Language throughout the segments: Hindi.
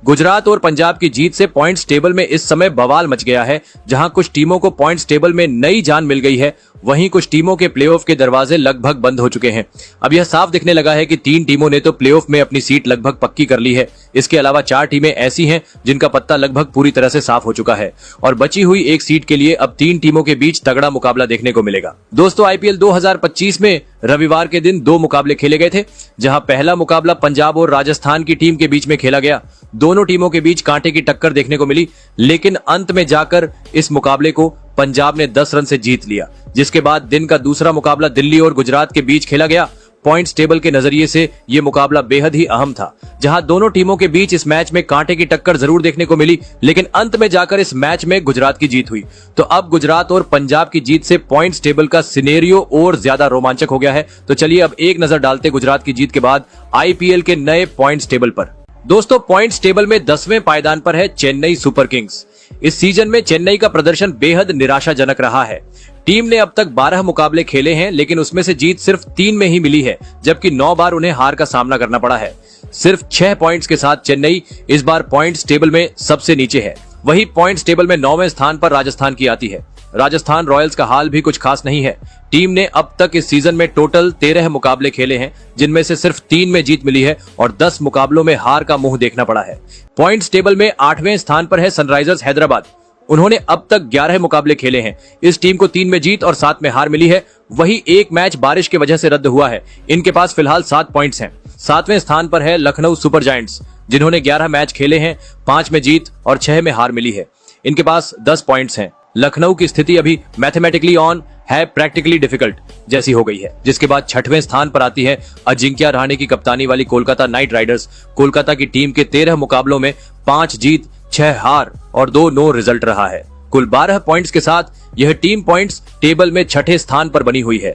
गुजरात और पंजाब की जीत से पॉइंट्स टेबल में इस समय बवाल मच गया है। जहां कुछ टीमों को पॉइंट्स टेबल में नई जान मिल गई है, वहीं कुछ टीमों के प्लेऑफ के दरवाजे लगभग बंद हो चुके हैं। अब यह साफ दिखने लगा है कि 3 टीमों ने तो प्लेऑफ में अपनी सीट लगभग पक्की कर ली है। इसके अलावा 4 टीमें ऐसी हैं जिनका पत्ता लगभग पूरी तरह से साफ हो चुका है और बची हुई एक सीट के लिए अब 3 टीमों के बीच तगड़ा मुकाबला देखने को मिलेगा। दोस्तों, आईपीएल 2025 में रविवार के दिन 2 मुकाबले खेले गए थे, जहां पहला मुकाबला पंजाब और राजस्थान की टीम के बीच में खेला गया। दोनों टीमों के बीच कांटे की टक्कर देखने को मिली, लेकिन अंत में जाकर इस मुकाबले को पंजाब ने 10 रन से जीत लिया। जिसके बाद दिन का दूसरा मुकाबला दिल्ली और गुजरात के बीच खेला गया। पॉइंट्स टेबल के नजरिए से यह मुकाबला बेहद ही अहम था, जहां दोनों टीमों के बीच इस मैच में कांटे की टक्कर जरूर देखने को मिली, लेकिन अंत में जाकर इस मैच में गुजरात की जीत हुई। तो अब गुजरात और पंजाब की जीत से पॉइंट्स टेबल का सिनेरियो और ज्यादा रोमांचक हो गया है। तो चलिए अब एक नजर डालते गुजरात की जीत के बाद आईपीएल के नए पॉइंट्स टेबल पर। दोस्तों, पॉइंट्स टेबल में 10वें पायदान पर है चेन्नई सुपर किंग्स। इस सीजन में चेन्नई का प्रदर्शन बेहद निराशाजनक रहा है। टीम ने अब तक 12 मुकाबले खेले हैं, लेकिन उसमें से जीत सिर्फ 3 में ही मिली है, जबकि 9 बार उन्हें हार का सामना करना पड़ा है। सिर्फ 6 पॉइंट्स के साथ चेन्नई इस बार पॉइंट्स टेबल में सबसे नीचे है। वही पॉइंट्स टेबल में 9वें स्थान पर राजस्थान की आती है। राजस्थान रॉयल्स का हाल भी कुछ खास नहीं है। टीम ने अब तक इस सीजन में टोटल 13 मुकाबले खेले हैं, जिनमें से सिर्फ 3 में जीत मिली है और 10 मुकाबलों में हार का मुंह देखना पड़ा है। पॉइंट्स टेबल में 8वें स्थान पर है सनराइजर्स हैदराबाद। उन्होंने अब तक 11 मुकाबले खेले हैं। इस टीम को 3 में जीत और 7 में हार मिली है। वही एक मैच बारिश की वजह से रद्द हुआ है। इनके पास फिलहाल 7 पॉइंट्स हैं। 7वें स्थान पर है लखनऊ सुपर जायंट्स, जिन्होंने 11 मैच खेले हैं, 5 में जीत और 6 में हार मिली है। इनके पास 10 पॉइंट्स हैं। लखनऊ की स्थिति अभी मैथमेटिकली ऑन है, प्रैक्टिकली डिफिकल्ट जैसी हो गई है। जिसके बाद 6वें स्थान पर आती है अजिंक्य रहाणे की कप्तानी वाली कोलकाता नाइट राइडर्स। कोलकाता की टीम के 13 मुकाबलों में 5 जीत, 6 हार और 2 नो रिजल्ट रहा है। कुल 12 पॉइंट्स के साथ यह टीम पॉइंट्स टेबल में 6ठे स्थान पर बनी हुई है।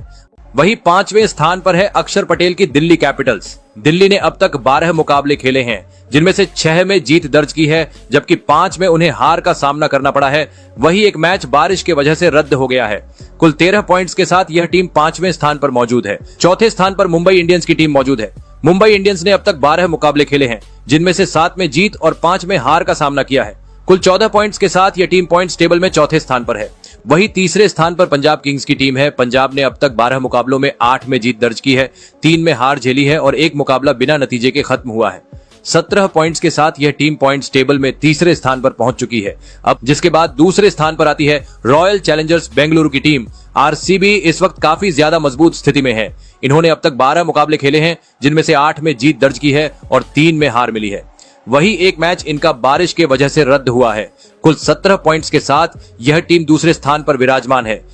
वही 5वें स्थान पर है अक्षर पटेल की दिल्ली कैपिटल्स। दिल्ली ने अब तक 12 मुकाबले खेले हैं, जिनमें से 6 में जीत दर्ज की है, जबकि 5 में उन्हें हार का सामना करना पड़ा है। वही एक मैच बारिश की वजह से रद्द हो गया है। कुल 13 पॉइंट्स के साथ यह टीम 5वें स्थान पर मौजूद है। चौथे स्थान पर मुंबई इंडियंस की टीम मौजूद है। मुंबई इंडियंस ने अब तक 12 मुकाबले खेले हैं, जिनमें से 7 में जीत और 5 में हार का सामना किया है। कुल 14 पॉइंट्स के साथ यह टीम पॉइंट्स टेबल में चौथे स्थान पर है। वही तीसरे स्थान पर पंजाब किंग्स की टीम है। पंजाब ने अब तक 12 मुकाबलों में 8 में जीत दर्ज की है, 3 में हार झेली है और 1 मुकाबला बिना नतीजे के खत्म हुआ है। 17 पॉइंट्स के साथ यह टीम पॉइंट्स टेबल में तीसरे स्थान पर पहुंच चुकी है। अब जिसके बाद दूसरे स्थान पर आती है रॉयल चैलेंजर्स बेंगलुरु की टीम। आरसीबी इस वक्त काफी ज्यादा मजबूत स्थिति में है। इन्होंने अब तक 12 मुकाबले खेले हैं, जिनमें से 8 में जीत दर्ज की है और 3 में हार मिली है। वही एक मैच इनका बारिश की वजह से रद्द हुआ है। कुल 17 पॉइंट्स के साथ यह टीम दूसरे स्थान पर विराजमान है।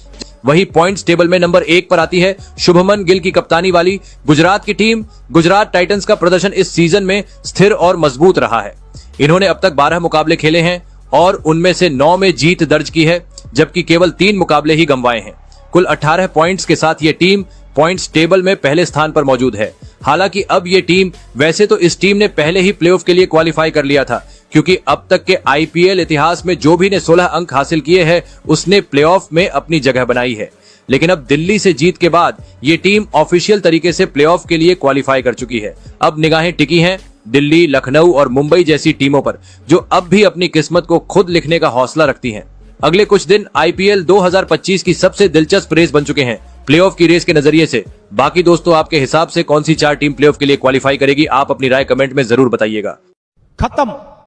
वही पॉइंट्स टेबल में नंबर 1 पर आती है शुभमन गिल की कप्तानी वाली गुजरात की टीम। गुजरात टाइटंस का प्रदर्शन इस सीजन में स्थिर और मजबूत रहा है। इन्होंने अब तक 12 मुकाबले खेले हैं और उनमें से 9 में जीत दर्ज की है, जबकि केवल 3 मुकाबले ही गंवाए हैं। कुल 18 पॉइंट्स के साथ यह टीम पॉइंट्स टेबल में पहले स्थान पर मौजूद है। हालांकि अब ये टीम, वैसे तो इस टीम ने पहले ही प्लेऑफ के लिए क्वालिफाई कर लिया था, क्योंकि अब तक के आईपीएल इतिहास में जो भी ने 16 अंक हासिल किए हैं, उसने प्लेऑफ में अपनी जगह बनाई है। लेकिन अब दिल्ली से जीत के बाद ये टीम ऑफिशियल तरीके से प्लेऑफ के लिए क्वालिफाई कर चुकी है। अब निगाहें टिकी हैं दिल्ली, लखनऊ और मुंबई जैसी टीमों पर, जो अब भी अपनी किस्मत को खुद लिखने का हौसला रखती हैं। अगले कुछ दिन आईपीएल 2025 की सबसे दिलचस्प रेस बन चुके हैं प्लेऑफ की रेस के नजरिए से। बाकी दोस्तों, आपके हिसाब से कौन सी 4 टीम प्लेऑफ के लिए क्वालिफाई करेगी? आप अपनी राय कमेंट में जरूर बताइएगा। खत्म।